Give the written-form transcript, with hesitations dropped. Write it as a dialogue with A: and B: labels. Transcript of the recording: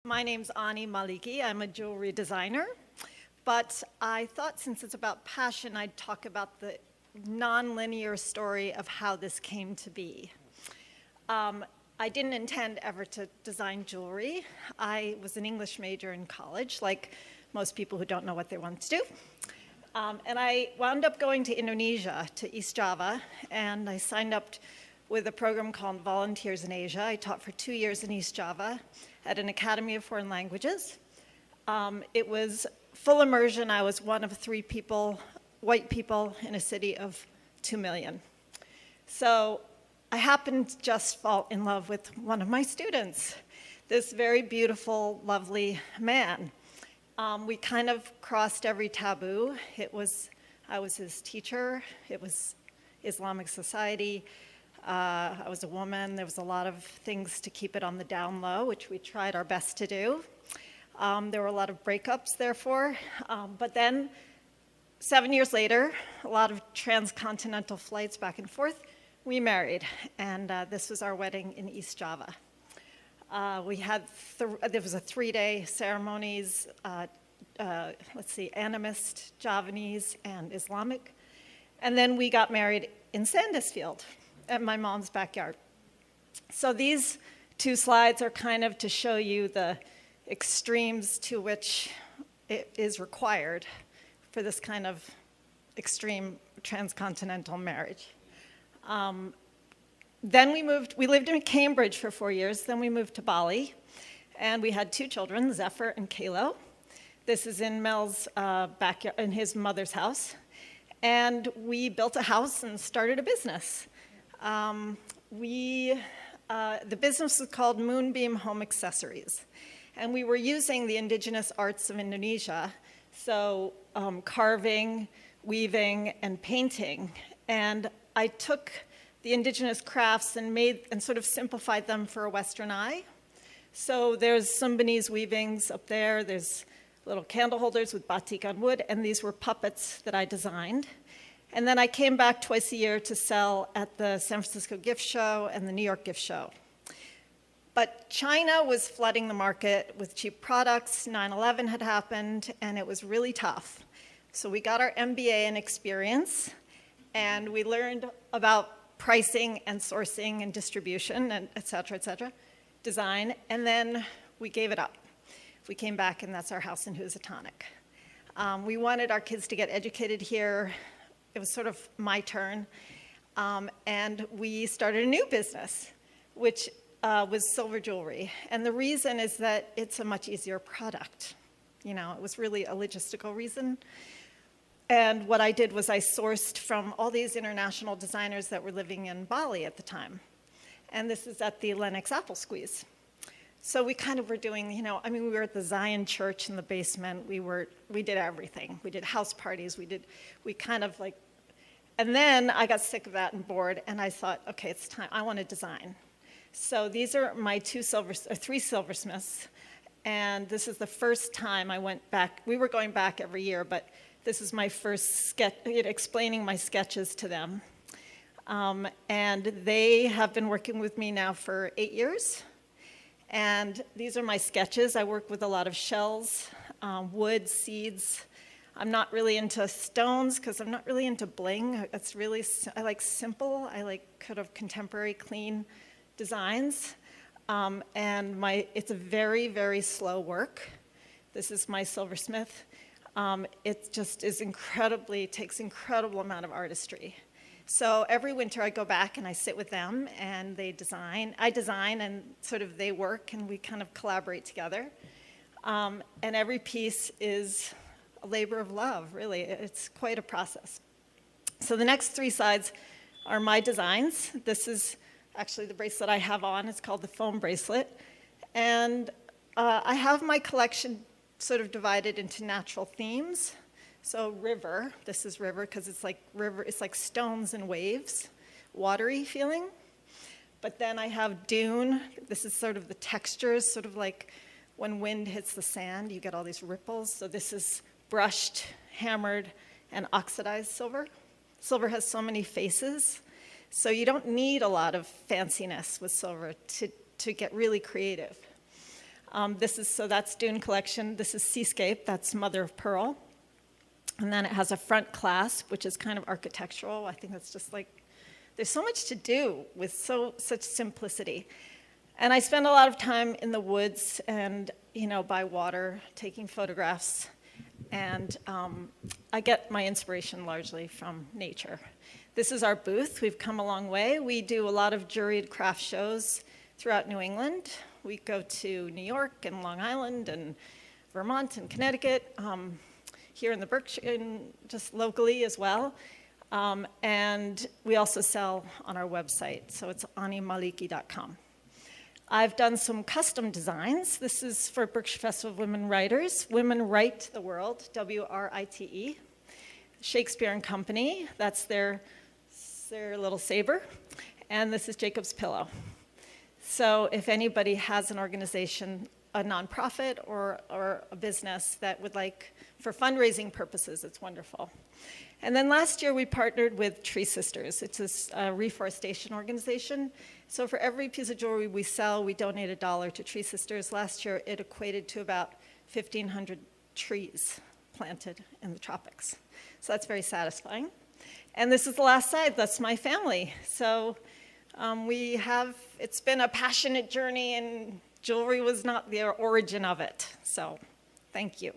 A: My name's Anni Maliki. I'm a jewelry designer, but I thought since it's about passion, I'd talk about the non-linear story of how this came to be. I didn't intend ever to design jewelry. I was an English major in college, like most people who don't know what they want to do. And I wound up going to Indonesia, to East Java, and I signed up with a program called Volunteers in Asia. I taught for 2 years in East Java at an Academy of Foreign Languages. It was full immersion. I was one of 3 people, white people, in a city of 2 million. So I happened to just fall in love with one of my students, this very beautiful, lovely man. We kind of crossed every taboo. I was his teacher. It was Islamic society. I was a woman. There was a lot of things to keep it on the down low, which we tried our best to do. There were a lot of breakups, therefore. But then, 7 years later, a lot of transcontinental flights back and forth, we married. And this was our wedding in East Java. There was a 3-day ceremonies, animist, Javanese, and Islamic. And then we got married in Sandusfield at my mom's backyard. So these 2 slides are kind of to show you the extremes to which it is required for this kind of extreme transcontinental marriage. Then we lived in Cambridge for 4 years, then we moved to Bali, and we had 2 children, Zephyr and Kalo. This is in Mel's backyard, in his mother's house. And we built a house and started a business. The business was called Moonbeam Home Accessories. And we were using the indigenous arts of Indonesia, so carving, weaving, and painting. And I took the indigenous crafts and sort of simplified them for a Western eye. So there's Sumbanese weavings up there. There's little candle holders with batik on wood, and these were puppets that I designed. And then I came back twice a year to sell at the San Francisco Gift Show and the New York Gift Show. But China was flooding the market with cheap products. 9/11 had happened, and it was really tough. So we got our MBA in experience, and we learned about pricing and sourcing and distribution, and et cetera, design, and then we gave it up. We came back, and that's our house in Housatonic. We wanted our kids to get educated here. It was sort of my turn, and we started a new business, which was silver jewelry. And the reason is that it's a much easier product. You know, it was really a logistical reason. And what I did was I sourced from all these international designers that were living in Bali at the time. And this is at the Lenox Apple Squeeze. So we kind of were doing, we were at the Zion Church in the basement. We did everything. We did house parties. And then I got sick of that and bored, and I thought, okay, it's time. I want to design. So these are my 3 silversmiths, and this is the first time I went back. We were going back every year, but this is my first sketch, explaining my sketches to them. And they have been working with me now for 8 years. And these are my sketches. I work with a lot of shells, wood, seeds. I'm not really into stones because I'm not really into bling. I like simple. I like kind of contemporary, clean designs. It's a very, very slow work. This is my silversmith. It just takes incredible amount of artistry. So every winter I go back and I sit with them and they design. I design and sort of they work and we kind of collaborate together. And every piece is a labor of love, really. It's quite a process. So the next 3 sides are my designs. This is actually the bracelet I have on. It's called the foam bracelet. And I have my collection sort of divided into natural themes. So river, this is river because it's like stones and waves, watery feeling. But then I have dune. This is sort of the textures, sort of like when wind hits the sand, you get all these ripples. So this is brushed, hammered, and oxidized silver. Silver has so many faces, so you don't need a lot of fanciness with silver to get really creative. So that's Dune Collection. This is Seascape, that's Mother of Pearl. And then it has a front clasp, which is kind of architectural. I think that's just like, there's so much to do with such simplicity. And I spend a lot of time in the woods and, by water, taking photographs. And I get my inspiration largely from nature. This is our booth. We've come a long way. We do a lot of juried craft shows throughout New England. We go to New York and Long Island and Vermont and Connecticut, here in the Berkshire, just locally as well. And we also sell on our website, so it's annimaliki.com. I've done some custom designs. This is for Berkshire Festival of Women Writers. Women Write the World, WRITE. Shakespeare and Company, that's their little saber. And this is Jacob's Pillow. So if anybody has an organization, a nonprofit or a business that would like, for fundraising purposes, it's wonderful. And then last year we partnered with Tree Sisters. It's a reforestation organization. So for every piece of jewelry we sell, we donate $1 to Tree Sisters. Last year it equated to about 1,500 trees planted in the tropics. So that's very satisfying. And this is the last side, that's my family. So it's been a passionate journey, and jewelry was not the origin of it. So thank you.